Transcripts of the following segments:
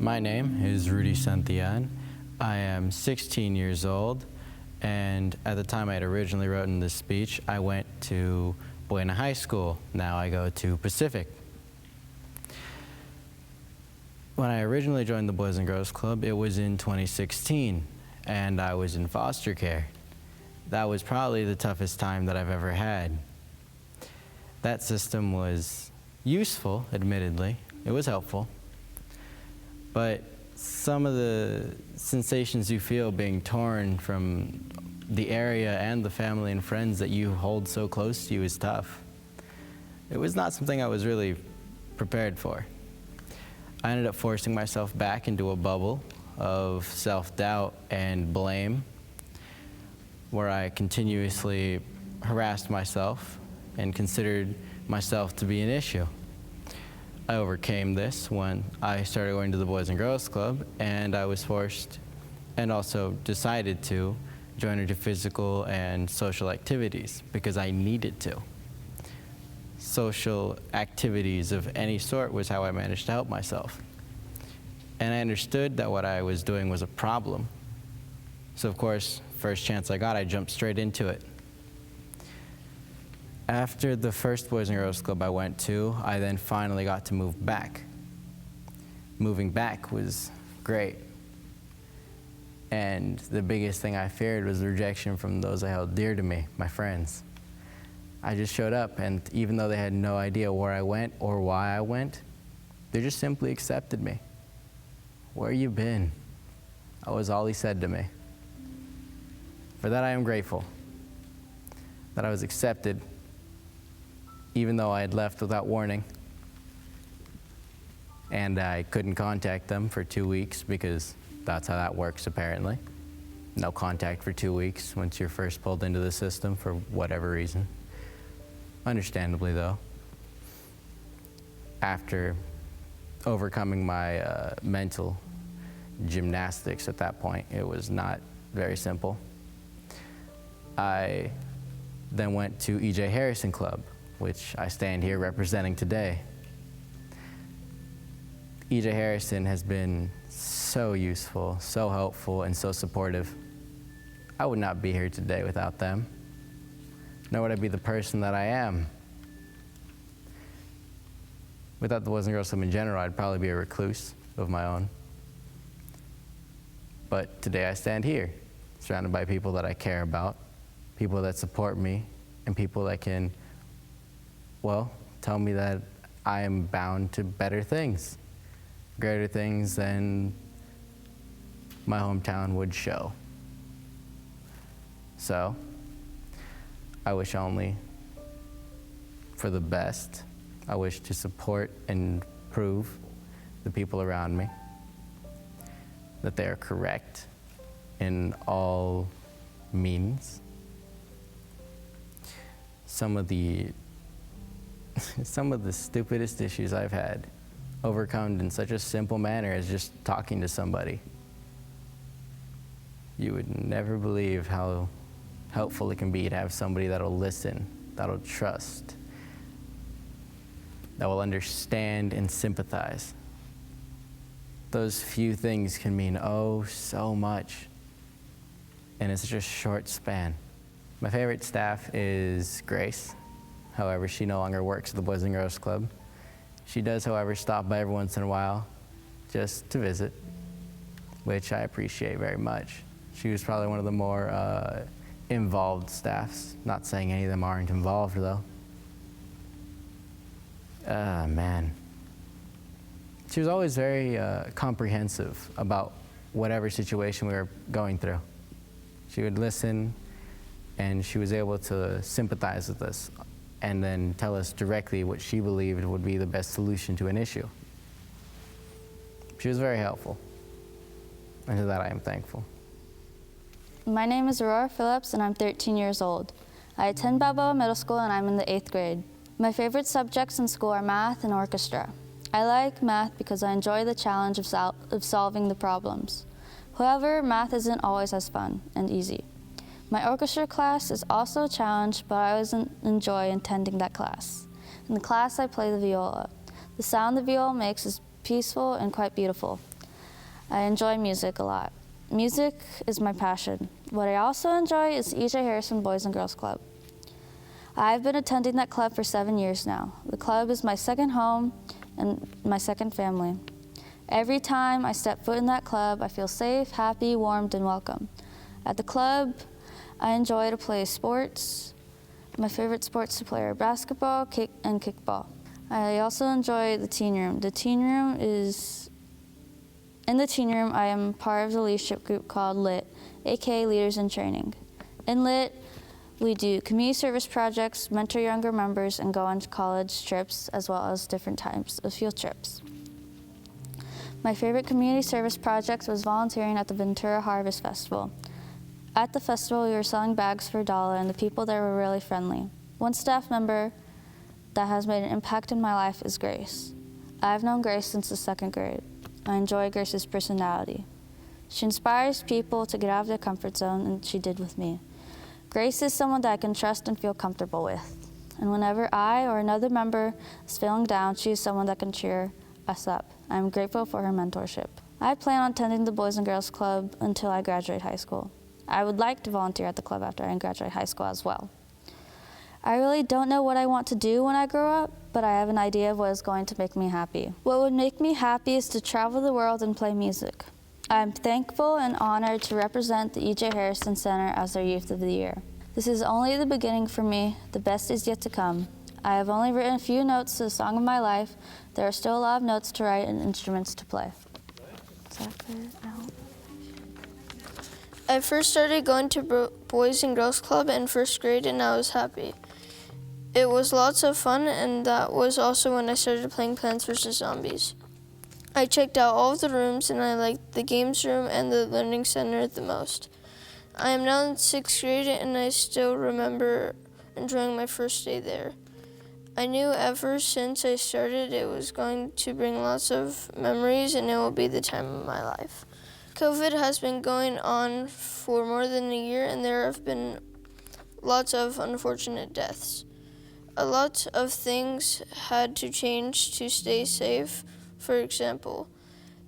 My name is Rudy Santillan. I am 16 years old, and at the time I had originally written this speech, I went to Buena High School. Now I go to Pacific. When I originally joined the Boys and Girls Club, it was in 2016, and I was in foster care. That was probably the toughest time that I've ever had. That system was useful, admittedly. It was helpful. But some of the sensations you feel being torn from the area and the family and friends that you hold so close to you is tough. It was not something I was really prepared for. I ended up forcing myself back into a bubble of self-doubt and blame, where I continuously harassed myself and considered myself to be an issue. I overcame this when I started going to the Boys and Girls Club, and I was forced and also decided to join into physical and social activities because I needed to. Social activities of any sort was how I managed to help myself. And I understood that what I was doing was a problem. So of course, first chance I got, I jumped straight into it. After the first Boys and Girls Club I went to, I then finally got to move back. Moving back was great. And the biggest thing I feared was the rejection from those I held dear to me, my friends. I just showed up, and even though they had no idea where I went or why I went, they just simply accepted me. "Where you been?" That was all he said to me. For that I am grateful, that I was accepted, even though I had left without warning. And I couldn't contact them for 2 weeks because that's how that works apparently. No contact for 2 weeks once you're first pulled into the system for whatever reason. Understandably though, after overcoming my mental gymnastics at that point, it was not very simple. I then went to E.J. Harrison Club, which I stand here representing today. E.J. Harrison has been so useful, so helpful, and so supportive. I would not be here today without them, nor would I be the person that I am. Without the Boys and Girls Club in general, I'd probably be a recluse of my own. But today I stand here, surrounded by people that I care about, people that support me, and people that can, well, tell me that I am bound to better things, greater things than my hometown would show. So, I wish only for the best. I wish to support and prove the people around me that they are correct in all means. Some of the stupidest issues I've had overcome in such a simple manner as just talking to somebody. You would never believe how helpful it can be to have somebody that'll listen, that'll trust, that will understand and sympathize. Those few things can mean oh so much in such a short span. My favorite staff is Grace. However, she no longer works at the Boys and Girls Club. She does, however, stop by every once in a while just to visit, which I appreciate very much. She was probably one of the more involved staffs. Not saying any of them aren't involved, though. Man. She was always very comprehensive about whatever situation we were going through. She would listen, and she was able to sympathize with us and then tell us directly what she believed would be the best solution to an issue. She was very helpful, and for that I am thankful. My name is Aurora Phillips, and I'm 13 years old. I attend Balboa Middle School, and I'm in the 8th grade. My favorite subjects in school are math and orchestra. I like math because I enjoy the challenge of solving the problems. However, math isn't always as fun and easy. My orchestra class is also a challenge, but I always enjoy attending that class. In the class, I play the viola. The sound the viola makes is peaceful and quite beautiful. I enjoy music a lot. Music is my passion. What I also enjoy is E.J. Harrison Boys and Girls Club. I've been attending that club for 7 years now. The club is my second home and my second family. Every time I step foot in that club, I feel safe, happy, warmed, and welcome. At the club, I enjoy to play sports. My favorite sports to play are basketball, and kickball. I also enjoy the teen room. In the teen room, I am part of the leadership group called LIT, aka Leaders in Training. In LIT, we do community service projects, mentor younger members, and go on college trips, as well as different types of field trips. My favorite community service project was volunteering at the Ventura Harvest Festival. At the festival, we were selling bags for $1, and the people there were really friendly. One staff member that has made an impact in my life is Grace. I've known Grace since the 2nd grade. I enjoy Grace's personality. She inspires people to get out of their comfort zone, and she did with me. Grace is someone that I can trust and feel comfortable with. And whenever I or another member is feeling down, she is someone that can cheer us up. I am grateful for her mentorship. I plan on attending the Boys and Girls Club until I graduate high school. I would like to volunteer at the club after I graduate high school as well. I really don't know what I want to do when I grow up, but I have an idea of what is going to make me happy. What would make me happy is to travel the world and play music. I'm thankful and honored to represent the E.J. Harrison Center as their Youth of the Year. This is only the beginning for me. The best is yet to come. I have only written a few notes to the song of my life. There are still a lot of notes to write and instruments to play. I first started going to Boys and Girls Club in 1st grade, and I was happy. It was lots of fun, and that was also when I started playing Plants vs. Zombies. I checked out all of the rooms, and I liked the games room and the learning center the most. I am now in 6th grade, and I still remember enjoying my first day there. I knew ever since I started it was going to bring lots of memories, and it will be the time of my life. COVID has been going on for more than a year, and there have been lots of unfortunate deaths. A lot of things had to change to stay safe. For example,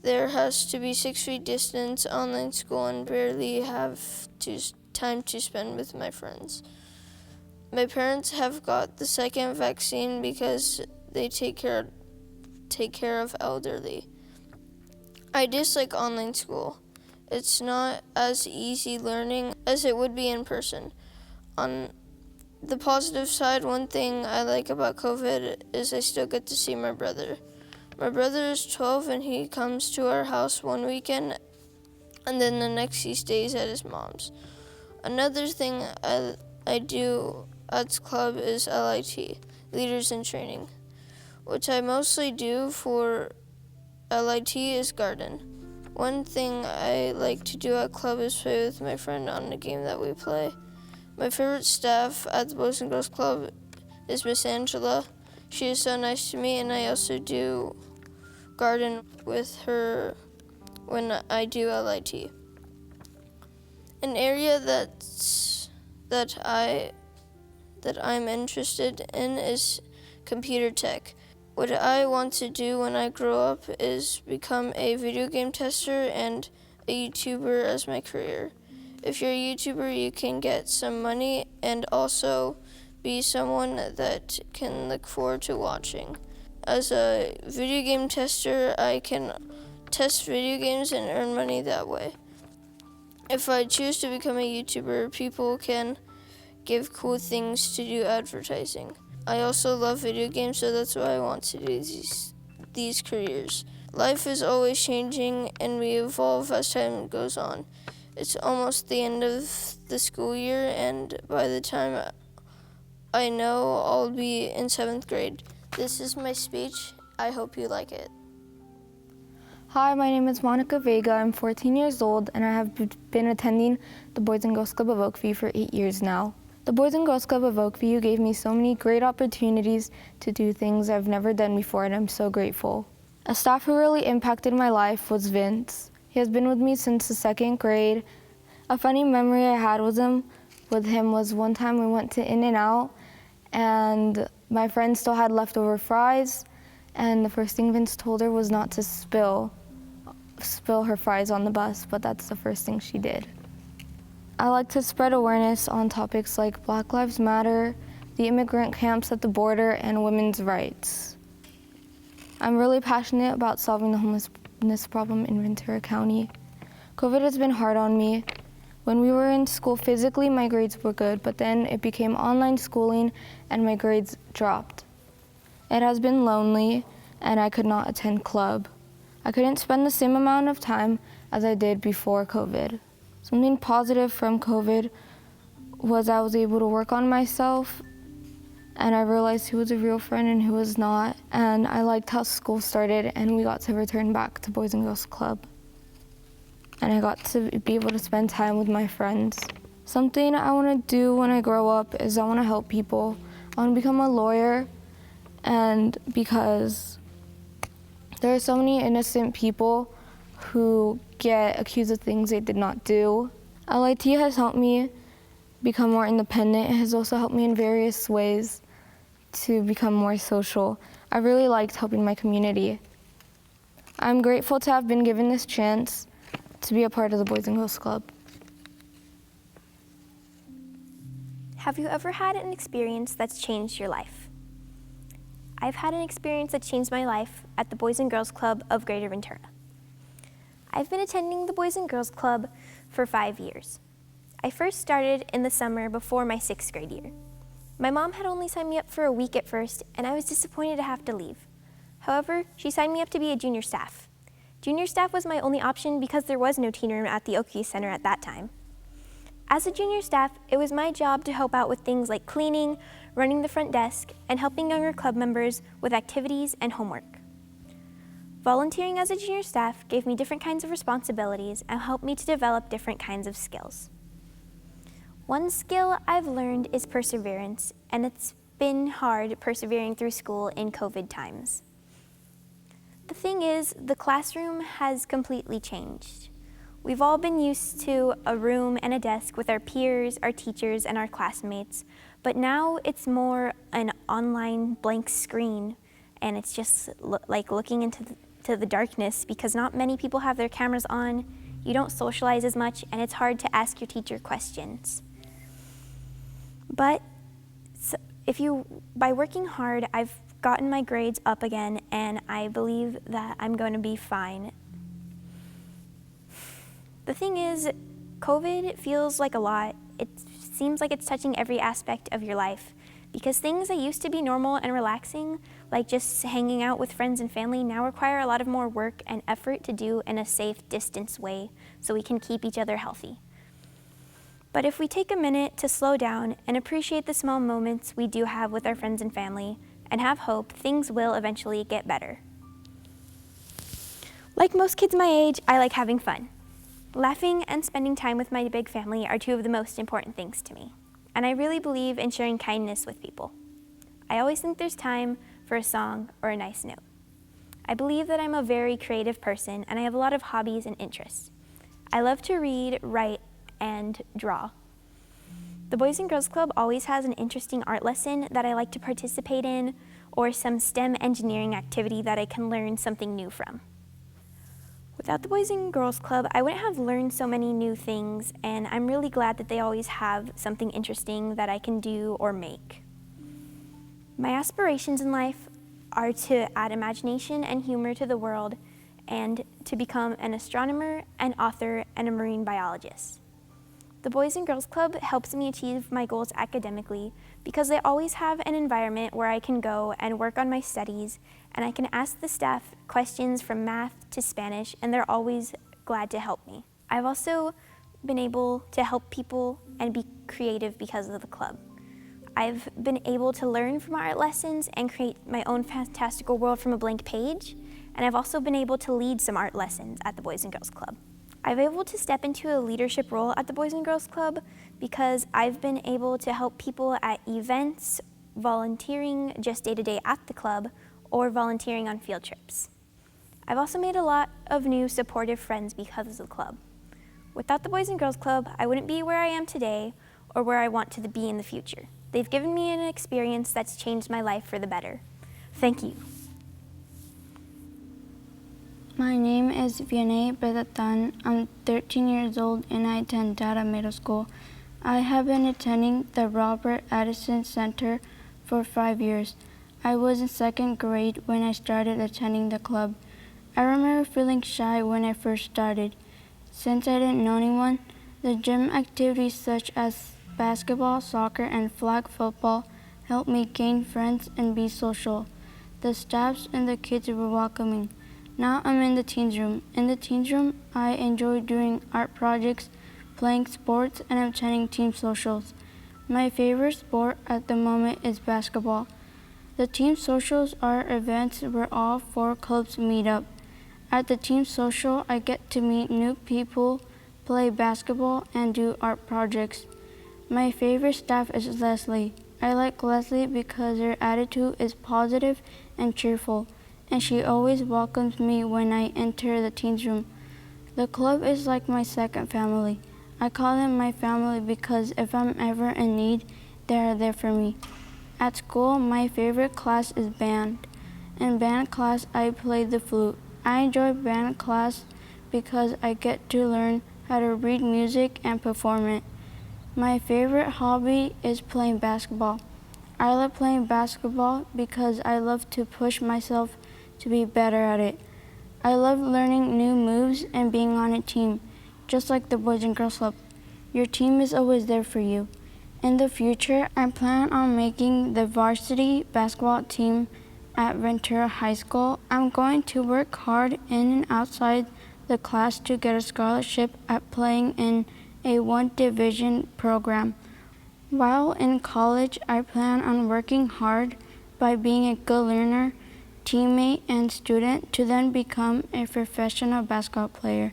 there has to be 6 feet distance, online school, and barely have time to spend with my friends. My parents have got the 2nd vaccine because they take care of elderly. I dislike online school. It's not as easy learning as it would be in person. On the positive side, one thing I like about COVID is I still get to see my brother. My brother is 12 and he comes to our house one weekend and then the next he stays at his mom's. Another thing I do at club is LIT, Leaders in Training. What I mostly do for LIT is garden. One thing I like to do at club is play with my friend on the game that we play. My favorite staff at the Boys and Girls Club is Miss Angela. She is so nice to me, and I also do garden with her when I do LIT. An area that I'm interested in is computer tech. What I want to do when I grow up is become a video game tester and a YouTuber as my career. If you're a YouTuber, you can get some money and also be someone that can look forward to watching. As a video game tester, I can test video games and earn money that way. If I choose to become a YouTuber, people can give cool things to do advertising. I also love video games, so that's why I want to do these careers. Life is always changing and we evolve as time goes on. It's almost the end of the school year, and by the time I know, I'll be in 7th grade. This is my speech. I hope you like it. Hi, my name is Monica Vega. I'm 14 years old, and I have been attending the Boys and Girls Club of Oakview for 8 years now. The Boys and Girls Club of Oakview gave me so many great opportunities to do things I've never done before, and I'm so grateful. A staff who really impacted my life was Vince. He has been with me since the 2nd grade. A funny memory I had with him was one time we went to In-N-Out, and my friend still had leftover fries, and the first thing Vince told her was not to spill spill her fries on the bus, but that's the first thing she did. I like to spread awareness on topics like Black Lives Matter, the immigrant camps at the border, and women's rights. I'm really passionate about solving the homelessness problem in Ventura County. COVID has been hard on me. When we were in school physically, my grades were good, but then it became online schooling and my grades dropped. It has been lonely, and I could not attend club. I couldn't spend the same amount of time as I did before COVID. Something positive from COVID was I was able to work on myself, and I realized who was a real friend and who was not. And I liked how school started, and we got to return back to Boys and Girls Club. And I got to be able to spend time with my friends. Something I want to do when I grow up is I want to help people. I want to become a lawyer, and because there are so many innocent people who get accused of things they did not do. LIT has helped me become more independent. It has also helped me in various ways to become more social. I really liked helping my community. I'm grateful to have been given this chance to be a part of the Boys and Girls Club. Have you ever had an experience that's changed your life? I've had an experience that changed my life at the Boys and Girls Club of Greater Ventura. I've been attending the Boys and Girls Club for 5 years. I first started in the summer before my 6th grade year. My mom had only signed me up for a week at first, and I was disappointed to have to leave. However, she signed me up to be a junior staff. Junior staff was my only option because there was no teen room at the Oak View Center at that time. As a junior staff, it was my job to help out with things like cleaning, running the front desk, and helping younger club members with activities and homework. Volunteering as a junior staff gave me different kinds of responsibilities and helped me to develop different kinds of skills. One skill I've learned is perseverance, and it's been hard persevering through school in COVID times. The thing is, the classroom has completely changed. We've all been used to a room and a desk with our peers, our teachers, and our classmates, but now it's more an online blank screen, and it's just like looking into the darkness because not many people have their cameras on, you don't socialize as much, and it's hard to ask your teacher questions. But by working hard, I've gotten my grades up again, and I believe that I'm going to be fine. The thing is, COVID feels like a lot. It seems like it's touching every aspect of your life because things that used to be normal and relaxing, like just hanging out with friends and family, now require a lot of more work and effort to do in a safe distance way so we can keep each other healthy. But if we take a minute to slow down and appreciate the small moments we do have with our friends and family and have hope, things will eventually get better. Like most kids my age, I like having fun. Laughing and spending time with my big family are two of the most important things to me, and I really believe in sharing kindness with people. I always think there's time for a song or a nice note. I believe that I'm a very creative person, and I have a lot of hobbies and interests. I love to read, write, and draw. The Boys and Girls Club always has an interesting art lesson that I like to participate in, or some STEM engineering activity that I can learn something new from. Without the Boys and Girls Club, I wouldn't have learned so many new things, and I'm really glad that they always have something interesting that I can do or make. My aspirations in life are to add imagination and humor to the world and to become an astronomer, an author, and a marine biologist. The Boys and Girls Club helps me achieve my goals academically because they always have an environment where I can go and work on my studies, and I can ask the staff questions from math to Spanish, and they're always glad to help me. I've also been able to help people and be creative because of the club. I've been able to learn from art lessons and create my own fantastical world from a blank page, and I've also been able to lead some art lessons at the Boys and Girls Club. I've been able to step into a leadership role at the Boys and Girls Club because I've been able to help people at events, volunteering just day-to-day at the club, or volunteering on field trips. I've also made a lot of new supportive friends because of the club. Without the Boys and Girls Club, I wouldn't be where I am today or where I want to be in the future. They've given me an experience that's changed my life for the better. Thank you. My name is Vianey Bedatan. I'm 13 years old and I attend Data Middle School. I have been attending the Robert Addison Center for 5 years. I was in second grade when I started attending the club. I remember feeling shy when I first started. Since I didn't know anyone, the gym activities such as basketball, soccer, and flag football helped me gain friends and be social. The staffs and the kids were welcoming. Now I'm in the teens room. In the teens room, I enjoy doing art projects, playing sports, and attending team socials. My favorite sport at the moment is basketball. The team socials are events where all 4 clubs meet up. At the team social, I get to meet new people, play basketball, and do art projects. My favorite staff is Leslie. I like Leslie because her attitude is positive and cheerful, and she always welcomes me when I enter the teens room. The club is like my second family. I call them my family because if I'm ever in need, they are there for me. At school, my favorite class is band. In band class, I play the flute. I enjoy band class because I get to learn how to read music and perform it. My favorite hobby is playing basketball. I love playing basketball because I love to push myself to be better at it. I love learning new moves and being on a team, just like the Boys and Girls Club. Your team is always there for you. In the future, I plan on making the varsity basketball team at Ventura High School. I'm going to work hard in and outside the class to get a scholarship at playing in a 1 division program. While in college, I plan on working hard by being a good learner, teammate, and student to then become a professional basketball player.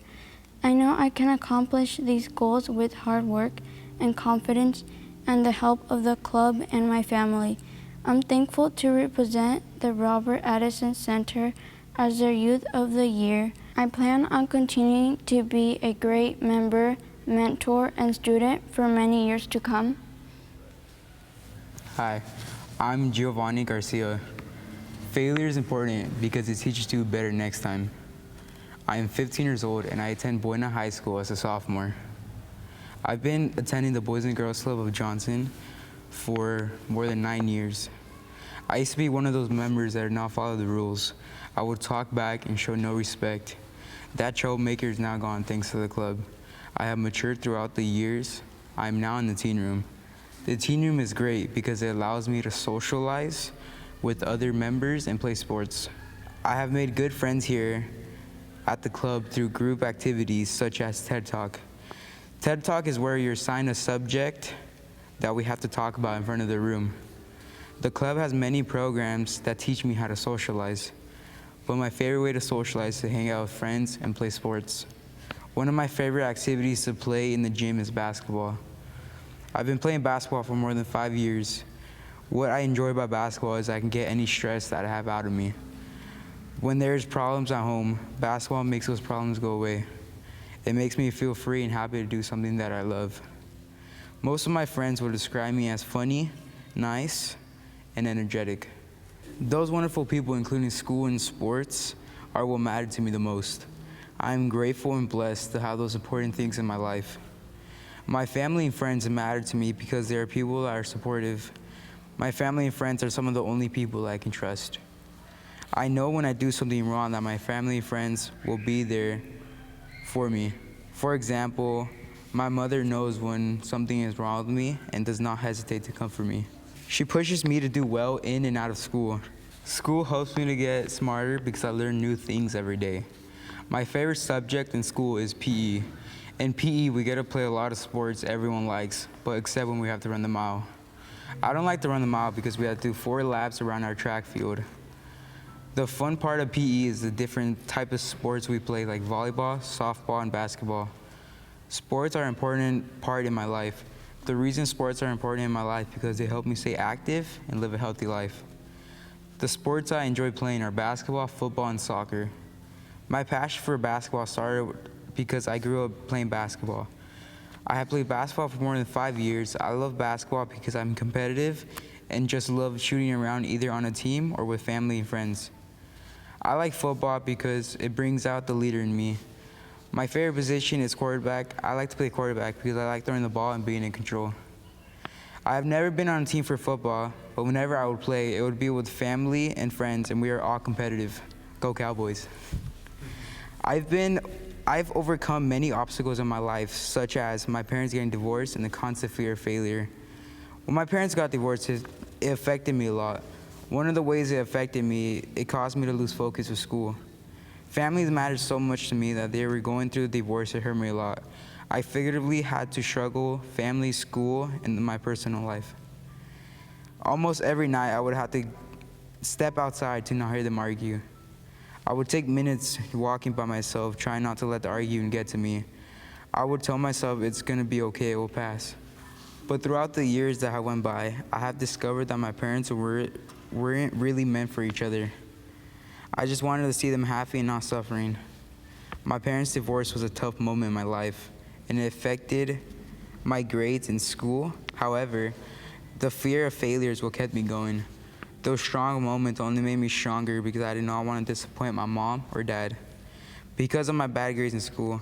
I know I can accomplish these goals with hard work and confidence and the help of the club and my family. I'm thankful to represent the Robert Addison Center as their Youth of the Year. I plan on continuing to be a great member, mentor, and student for many years to come. Hi, I'm Giovanni Garcia. Failure is important because it teaches you to do better next time. I am 15 years old and I attend Buena High School as a sophomore. I've been attending the Boys and Girls Club of Johnson for more than 9 years. I used to be one of those members that did not follow the rules. I would talk back and show no respect. That troublemaker is now gone thanks to the club. I have matured throughout the years. I am now in the teen room. The teen room is great because it allows me to socialize with other members and play sports. I have made good friends here at the club through group activities such as TED Talk. TED Talk is where you're assigned a subject that we have to talk about in front of the room. The club has many programs that teach me how to socialize, but my favorite way to socialize is to hang out with friends and play sports. One of my favorite activities to play in the gym is basketball. I've been playing basketball for more than 5 years. What I enjoy about basketball is I can get any stress that I have out of me. When there's problems at home, basketball makes those problems go away. It makes me feel free and happy to do something that I love. Most of my friends will describe me as funny, nice, and energetic. Those wonderful people, including school and sports, are what matter to me the most. I'm grateful and blessed to have those important things in my life. My family and friends matter to me because they are people that are supportive. My family and friends are some of the only people I can trust. I know when I do something wrong that my family and friends will be there for me. For example, my mother knows when something is wrong with me and does not hesitate to comfort me. She pushes me to do well in and out of school. School helps me to get smarter because I learn new things every day. My favorite subject in school is PE. In PE, we get to play a lot of sports everyone likes, but except when we have to run the mile. I don't like to run the mile because we have to do 4 laps around our track field. The fun part of PE is the different type of sports we play, like volleyball, softball, and basketball. Sports are an important part in my life. The reason sports are important in my life because they help me stay active and live a healthy life. The sports I enjoy playing are basketball, football, and soccer. My passion for basketball started because I grew up playing basketball. I have played basketball for more than 5 years. I love basketball because I'm competitive and just love shooting around either on a team or with family and friends. I like football because it brings out the leader in me. My favorite position is quarterback. I like to play quarterback because I like throwing the ball and being in control. I have never been on a team for football, but whenever I would play, it would be with family and friends, and we are all competitive. Go Cowboys. I've overcome many obstacles in my life, such as my parents getting divorced and the constant fear of failure. When my parents got divorced, it affected me a lot. One of the ways it affected me, it caused me to lose focus with school. Families mattered so much to me that they were going through a divorce. It hurt me a lot. I figuratively had to struggle family, school, and my personal life. Almost every night, I would have to step outside to not hear them argue. I would take minutes walking by myself, trying not to let the argument get to me. I would tell myself it's gonna be okay, it will pass. But throughout the years that have went by, I have discovered that my parents weren't really meant for each other. I just wanted to see them happy and not suffering. My parents' divorce was a tough moment in my life, and it affected my grades in school. However, the fear of failure is what kept me going. Those strong moments only made me stronger because I did not want to disappoint my mom or dad. Because of my bad grades in school,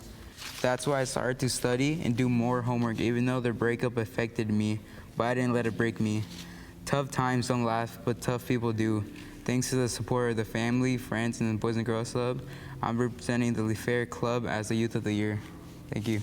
that's why I started to study and do more homework, even though their breakup affected me, but I didn't let it break me. Tough times don't last, but tough people do. Thanks to the support of the family, friends, and the Boys and Girls Club, I'm representing the LeFair Club as the Youth of the Year. Thank you.